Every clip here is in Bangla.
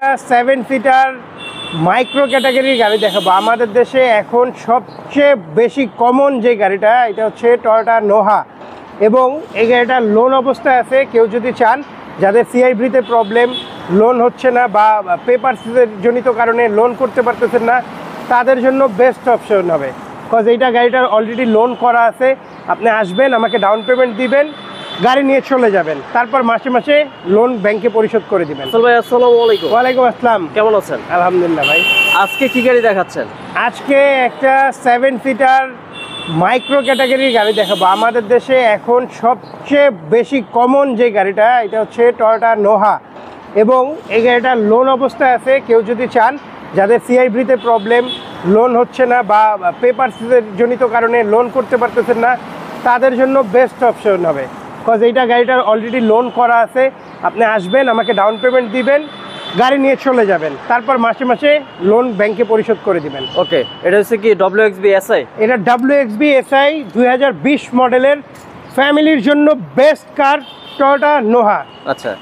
7 সিটার মাইক্রো ক্যাটাগরির গাড়ি দেখাবো। আমাদের দেশে এখন সবচেয়ে বেশি কমন যে গাড়িটা, এটা হচ্ছে টয়োটা নোহা। এবং এই গাড়িটা লোন অবস্থায় আছে। কেউ যদি চান, যাদের সিআইভিতে প্রবলেম, লোন হচ্ছে না বা পেপারসের জনিত কারণে লোন করতে পারতেছেন না, তাদের জন্য বেস্ট অপশন হবে। বিকজ এইটা গাড়িটার অলরেডি লোন করা আছে। আপনি আসবেন, আমাকে ডাউন পেমেন্ট দিবেন, গাড়ি নিয়ে চলে যাবেন, তারপর মাসে মাসে লোন ব্যাংকে পরিশোধ করে দিবেন। ভাই আসসালামু আলাইকুম। ওয়ালাইকুম আসসালাম। কেমন আছেন? আলহামদুলিল্লাহ ভাই। আজকে কি গাড়ি দেখাচ্ছেন? আজকে একটা 7 সিটার মাইক্রো ক্যাটাগরির গাড়ি দেখাবো। আমাদের দেশে এখন সবচেয়ে বেশি কমন যে গাড়িটা, এটা হচ্ছে টয়োটা নোহা। এবং এই গাড়িটা লোন অবস্থায় আছে। কেউ যদি চান, যাদের সিআইভিতে প্রবলেম, লোন হচ্ছে না বা পেপারসের জনিত কারণে লোন করতে পারতেছেন না, তাদের জন্য বেস্ট অপশন হবে। বিকজ এইটা গাড়িটার অলরেডি লোন করা আছে। আপনি আসবেন, আমাকে ডাউন পেমেন্ট দিবেন, গাড়ি নিয়ে চলে যাবেন, তারপর মাসে মাসে লোন ব্যাংকে পরিশোধ করে দিবেন। ওকে, এটা হচ্ছে কি WXB SI? এটা WXB SI 2020 মডেলের ফ্যামিলির জন্য বেস্ট কার টয়োটা নোহা। আচ্ছা,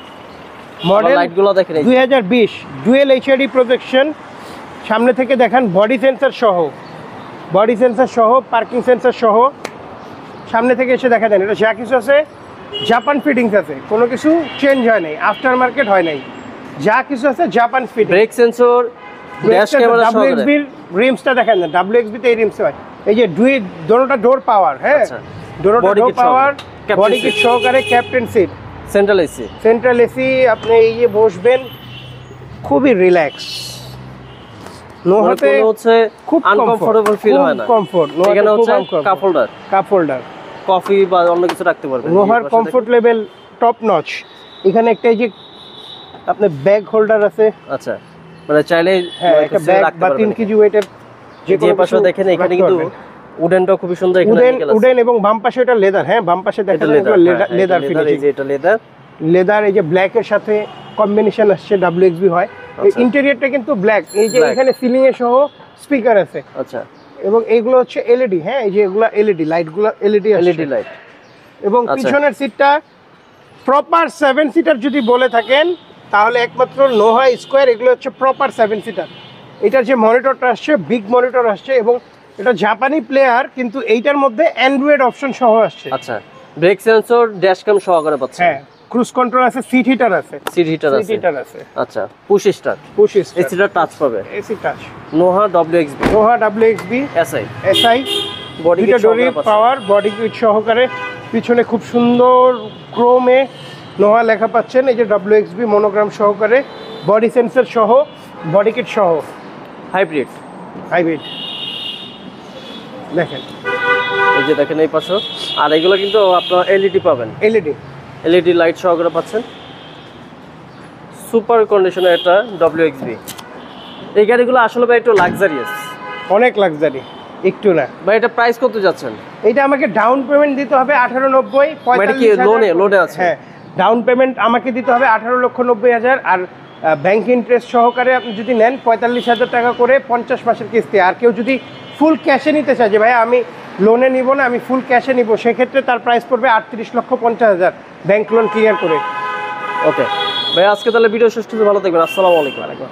মডেল লাইটগুলো দেখেন 2020, ডুয়েল HID প্রজেকশন। সামনে থেকে দেখেন বডি সেন্সর সহ, পার্কিং সেন্সর সহ। সামনে থেকে এসে দেখা দেন, এটা যা কিছু আছে জাপান ফিটিংস আছে, কোনো কিছু চেঞ্জ হয় নাই, আফটার মার্কেট হয় নাই, যা কিছু আছে Japan fitting. Break sensor, dash camera সহ। WXB রিমসটা দেখেন না, WXB তে এই রিমস হয়। এই যে দুটোটা ডোর পাওয়ার, হ্যাঁ, দুটোটা ডোর পাওয়ার, বডি কিট সহকারে, ক্যাপ্টেন সিট, সেন্ট্রাল এসি। আপনি এই যে বসবেন, খুবই রিল্যাক্স। নোহাতে হচ্ছে খুব আনকমফোর্টেবল ফিল হয় না। কমফোর্ট এখানে হচ্ছে কাপ হোল্ডার, কফি বা অন্য কিছু রাখতে পারবেন। নোহার কমফোর্ট লেভেল টপ নচ। এখানে একটা এই যে আপনার ব্যাগ হোল্ডার আছে। আচ্ছা, মানে চাইলে একটা ব্যাগ বা 3 কেজি ওয়েটের যে পাশে দেখেন, এখানে কিন্তু উডেনটা খুব সুন্দর। এখানে উডেন এবং বাম পাশে এটা লেদার। হ্যাঁ, বাম পাশে দেখেন লেদার ফিনিশিং। এটা লেদার, এই যে ব্ল্যাক এর সাথে কম্বিনেশন আসছে, WXB হয়। ইন্টেরিয়রটা কিন্তু ব্ল্যাক। এই যে এখানে সিলিং এ সহ স্পিকার আছে। আচ্ছা, এবং এইগুলো হচ্ছে এলইডি। হ্যাঁ, এই যে এগুলো এলইডি লাইটগুলো, এলইডি লাইট। এবং পিছনের সিটটা প্রপার 7 সিটার যদি বলে থাকেন, তাহলে একমাত্র নোহা স্কোয়ার। এগুলো হচ্ছে প্রপার 7 সিটার। এটার যে মনিটরটা আসছে, বিগ মনিটর আসছে, এবং এটা জাপানি প্লেয়ার, কিন্তু এইটার মধ্যে অ্যান্ড্রয়েড অপশন সহ আসছে। আচ্ছা, ব্রেক সেন্সর, ড্যাশ ক্যাম সহকারে পাচ্ছেন। হ্যাঁ, ক্রুজ কন্ট্রোল আছে, সিট হিটার আছে। আচ্ছা, পুশ স্টার্ট, এসিটা টাচ পাবে, AC touch. Noha WXB SI body kit পাওয়ার, বডি কিট সহকারে। পিছনে খুব সুন্দর ক্রোমে নোহা লেখা পাচ্ছেন। এই যে WXB মনোগ্রাম সহকারে, বডি সেন্সর সহ, বডি কিট সহ, হাইব্রিড দেখেন। এই যে দেখেন এই পাশে। আর এগুলো কিন্তু আপনারা এলইডি পাবেন, এলইডি লাইট সহকারে পাচ্ছেন। সুপার কন্ডিশনের এটা WXB। এই গাড়িগুলো আসলে ভাই একটু লাক্সারিয়াস, অনেক লাক্সারি, একটু না ভাই। এটা প্রাইস কত যাচ্ছেন? এটা আমাকে ডাউন পেমেন্ট দিতে হবে 1890। মানে কি লোনে আছে? হ্যাঁ, ডাউন পেমেন্ট আমাকে দিতে হবে 18,90,000। আর ব্যাংক ইন্টারেস্ট সহকারে আপনি যদি নেন 45,000 টাকা করে 50 মাসের কিস্তি। আর কেউ যদি ফুল ক্যাশে নিতে চায়, যে ভাই আমি লোনে নিব না, আমি ফুল ক্যাশে নিব, সেক্ষেত্রে তার প্রাইস পড়বে 38,50,000 ব্যাংক লোন ক্লিয়ার করে। ওকে ভাই, আজকে তাহলে ভিডিও শেষ করতে, ভালো থাকবেন। আসসালামু আলাইকুম।